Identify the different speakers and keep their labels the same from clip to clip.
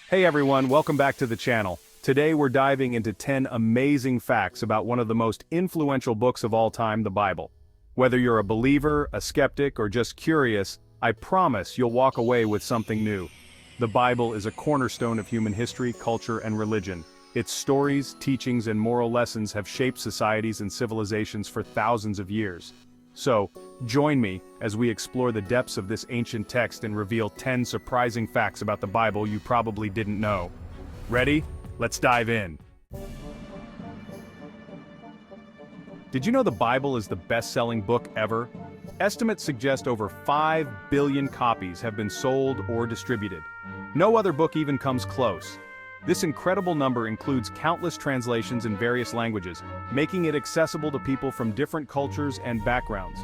Speaker 1: Hey everyone, welcome back to the channel. Today we're diving into 10 amazing facts about one of the most influential books of all time, the Bible. Whether you're a believer, a skeptic, or just curious, I promise you'll walk away with something new. The Bible is a cornerstone of human history, culture, and religion. Its stories, teachings, and moral lessons have shaped societies and civilizations for thousands of years. So, join me as we explore the depths of this ancient text and reveal 10 surprising facts about the Bible you probably didn't know. Ready? Let's dive in. Did you know the Bible is the best-selling book ever? Estimates suggest over 5 billion copies have been sold or distributed. No other book even comes close. This incredible number includes countless translations in various languages, making it accessible to people from different cultures and backgrounds.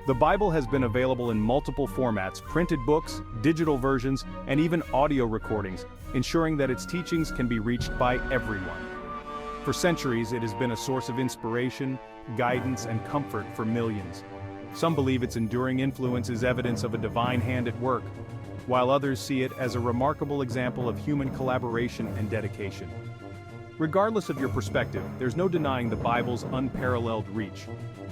Speaker 1: The Bible has been available in multiple formats: printed books, digital versions, and even audio recordings, ensuring that its teachings can be reached by everyone. For centuries, it has been a source of inspiration, guidance, and comfort for millions. Some believe its enduring influence is evidence of a divine hand at work, while others see it as a remarkable example of human collaboration and dedication. Regardless of your perspective, there's no denying the Bible's unparalleled reach.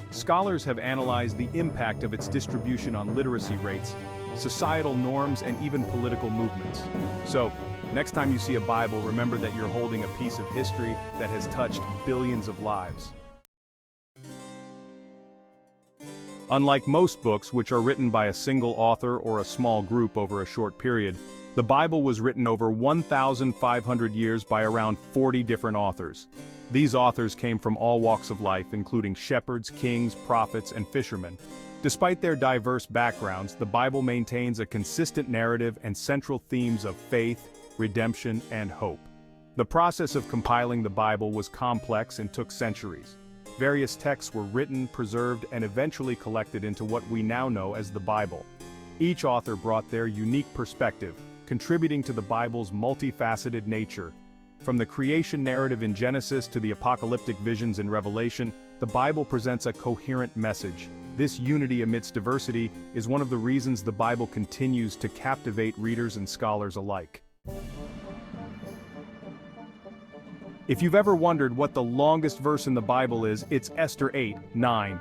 Speaker 1: Scholars have analyzed the impact of its distribution on literacy rates, societal norms, and even political movements. So, next time you see a Bible, remember that you're holding a piece of history that has touched billions of lives. Unlike most books, which are written by a single author or a small group over a short period, the Bible was written over 1,500 years by around 40 different authors. These authors came from all walks of life, including shepherds, kings, prophets, and fishermen. Despite their diverse backgrounds, the Bible maintains a consistent narrative and central themes of faith, redemption, and hope. The process of compiling the Bible was complex and took centuries. Various texts were written, preserved, and eventually collected into what we now know as the Bible. Each author brought their unique perspective, contributing to the Bible's multifaceted nature. From the creation narrative in Genesis to the apocalyptic visions in Revelation, the Bible presents a coherent message. This unity amidst diversity is one of the reasons the Bible continues to captivate readers and scholars alike. If you've ever wondered what the longest verse in the Bible is, it's Esther 8:9.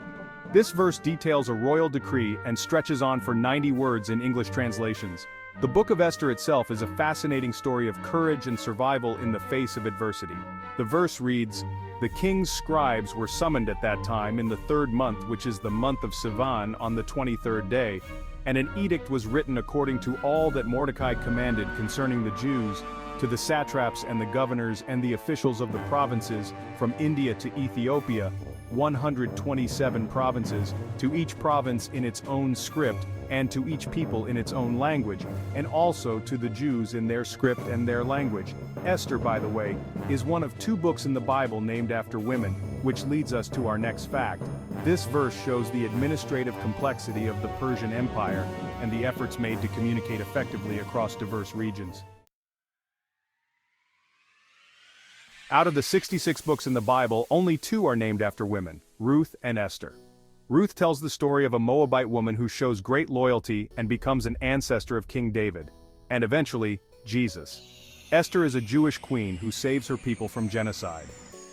Speaker 1: This verse details a royal decree and stretches on for 90 words in English translations. The book of Esther itself is a fascinating story of courage and survival in the face of adversity. The verse reads, "The king's scribes were summoned at that time in the 3rd month, which is the month of Sivan, on the 23rd day, and an edict was written according to all that Mordecai commanded concerning the Jews, to the satraps and the governors and the officials of the provinces, from India to Ethiopia, 127 provinces, to each province in its own script, and to each people in its own language, and also to the Jews in their script and their language." Esther, by the way, is one of 2 books in the Bible named after women, which leads us to our next fact. This verse shows the administrative complexity of the Persian Empire and the efforts made to communicate effectively across diverse regions. Out of the 66 books in the Bible, only 2 are named after women, Ruth and Esther. Ruth tells the story of a Moabite woman who shows great loyalty and becomes an ancestor of King David, and eventually, Jesus. Esther is a Jewish queen who saves her people from genocide.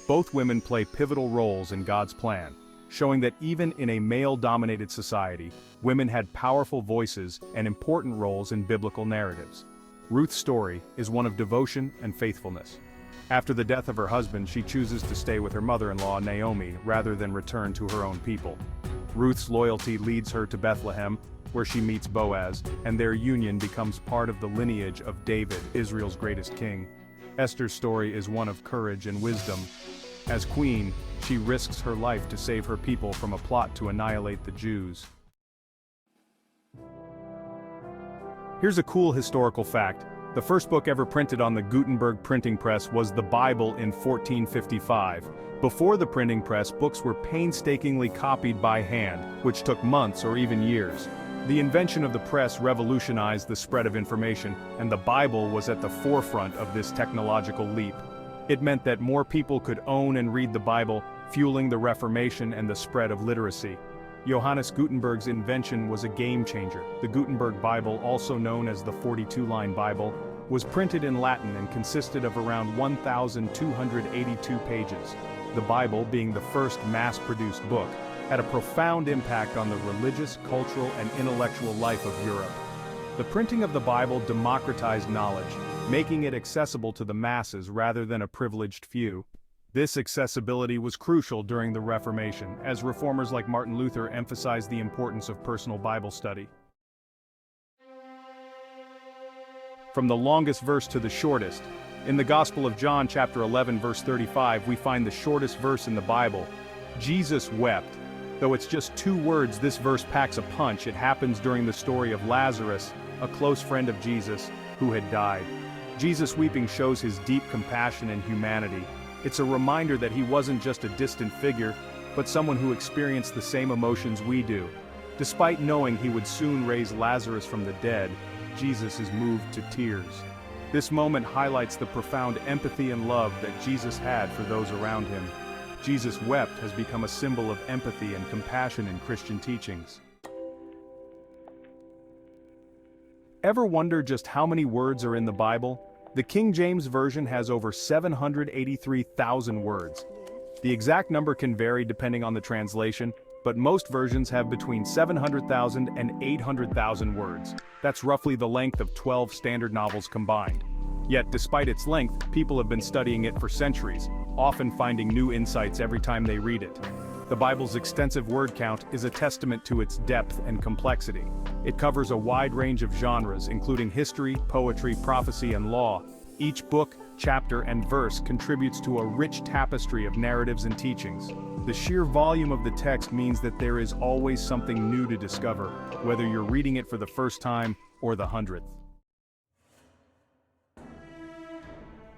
Speaker 1: Both women play pivotal roles in God's plan, showing that even in a male-dominated society, women had powerful voices and important roles in biblical narratives. Ruth's story is one of devotion and faithfulness. After the death of her husband, she chooses to stay with her mother-in-law, Naomi, rather than return to her own people. Ruth's loyalty leads her to Bethlehem, where she meets Boaz, and their union becomes part of the lineage of David, Israel's greatest king. Esther's story is one of courage and wisdom. As queen, she risks her life to save her people from a plot to annihilate the Jews. Here's a cool historical fact. The first book ever printed on the Gutenberg printing press was the Bible in 1455. Before the printing press, books were painstakingly copied by hand, which took months or even years. The invention of the press revolutionized the spread of information, and the Bible was at the forefront of this technological leap. It meant that more people could own and read the Bible, fueling the Reformation and the spread of literacy. Johannes Gutenberg's invention was a game changer. The Gutenberg Bible, also known as the 42-line Bible, was printed in Latin and consisted of around 1,282 pages. The Bible, being the first mass-produced book, had a profound impact on the religious, cultural, and intellectual life of Europe. The printing of the Bible democratized knowledge, making it accessible to the masses rather than a privileged few. This accessibility was crucial during the Reformation, as reformers like Martin Luther emphasized the importance of personal Bible study. From the longest verse to the shortest, in the Gospel of John chapter 11 verse 35 we find the shortest verse in the Bible. Jesus wept. Though it's just 2 words, this verse packs a punch. It happens during the story of Lazarus, a close friend of Jesus, who had died. Jesus weeping shows his deep compassion and humanity. It's a reminder that he wasn't just a distant figure, but someone who experienced the same emotions we do. Despite knowing he would soon raise Lazarus from the dead, Jesus is moved to tears. This moment highlights the profound empathy and love that Jesus had for those around him. Jesus wept has become a symbol of empathy and compassion in Christian teachings. Ever wonder just how many words are in the Bible? The King James Version has over 783,000 words. The exact number can vary depending on the translation, but most versions have between 700,000 and 800,000 words. That's roughly the length of 12 standard novels combined. Yet, despite its length, people have been studying it for centuries, often finding new insights every time they read it. The Bible's extensive word count is a testament to its depth and complexity. It covers a wide range of genres, including history, poetry, prophecy, and law. Each book, chapter, and verse contributes to a rich tapestry of narratives and teachings. The sheer volume of the text means that there is always something new to discover, whether you're reading it for the first time or the 100th.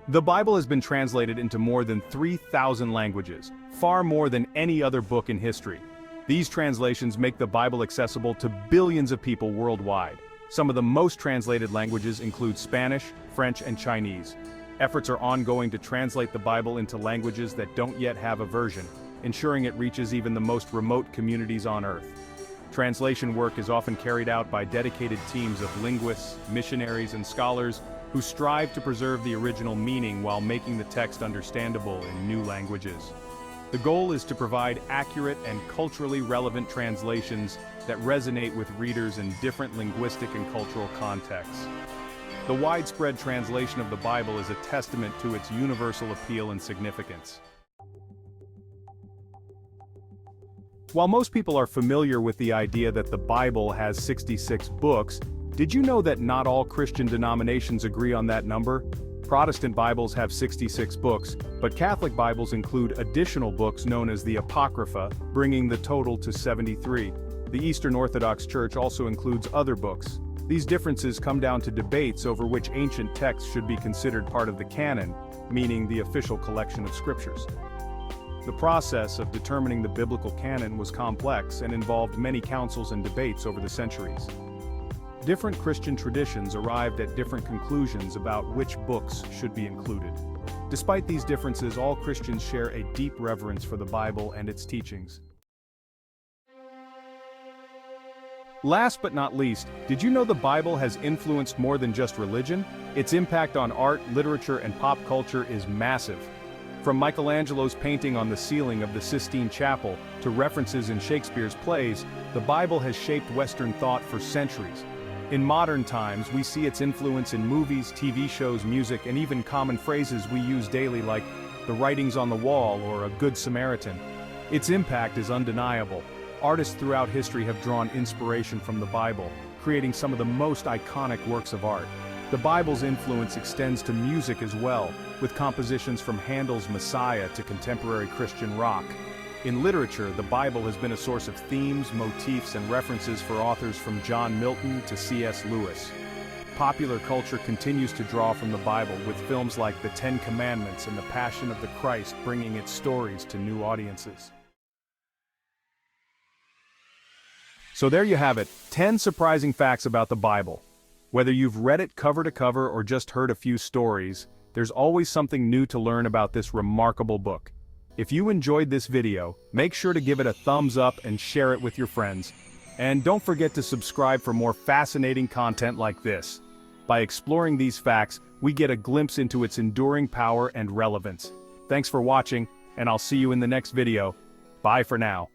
Speaker 1: The Bible has been translated into more than 3,000 languages, far more than any other book in history. These translations make the Bible accessible to billions of people worldwide. Some of the most translated languages include Spanish, French, and Chinese. Efforts are ongoing to translate the Bible into languages that don't yet have a version, ensuring it reaches even the most remote communities on Earth. Translation work is often carried out by dedicated teams of linguists, missionaries, and scholars who strive to preserve the original meaning while making the text understandable in new languages. The goal is to provide accurate and culturally relevant translations that resonate with readers in different linguistic and cultural contexts. The widespread translation of the Bible is a testament to its universal appeal and significance. While most people are familiar with the idea that the Bible has 66 books, did you know that not all Christian denominations agree on that number? Protestant Bibles have 66 books, but Catholic Bibles include additional books known as the Apocrypha, bringing the total to 73. The Eastern Orthodox Church also includes other books. These differences come down to debates over which ancient texts should be considered part of the canon, meaning the official collection of scriptures. The process of determining the biblical canon was complex and involved many councils and debates over the centuries. Different Christian traditions arrived at different conclusions about which books should be included. Despite these differences, all Christians share a deep reverence for the Bible and its teachings. Last but not least, did you know the Bible has influenced more than just religion? Its impact on art, literature, and pop culture is massive. From Michelangelo's painting on the ceiling of the Sistine Chapel to references in Shakespeare's plays, the Bible has shaped Western thought for centuries. In modern times, we see its influence in movies, TV shows, music, and even common phrases we use daily like the writings on the wall or a good Samaritan. Its impact is undeniable. Artists throughout history have drawn inspiration from the Bible, creating some of the most iconic works of art. The Bible's influence extends to music as well, with compositions from Handel's Messiah to contemporary Christian rock. In literature, the Bible has been a source of themes, motifs, and references for authors from John Milton to C.S. Lewis. Popular culture continues to draw from the Bible, with films like The Ten Commandments and The Passion of the Christ bringing its stories to new audiences. So there you have it, 10 surprising facts about the Bible. Whether you've read it cover to cover or just heard a few stories, there's always something new to learn about this remarkable book. If you enjoyed this video, make sure to give it a thumbs up and share it with your friends. And don't forget to subscribe for more fascinating content like this. By exploring these facts, we get a glimpse into its enduring power and relevance. Thanks for watching, and I'll see you in the next video. Bye for now.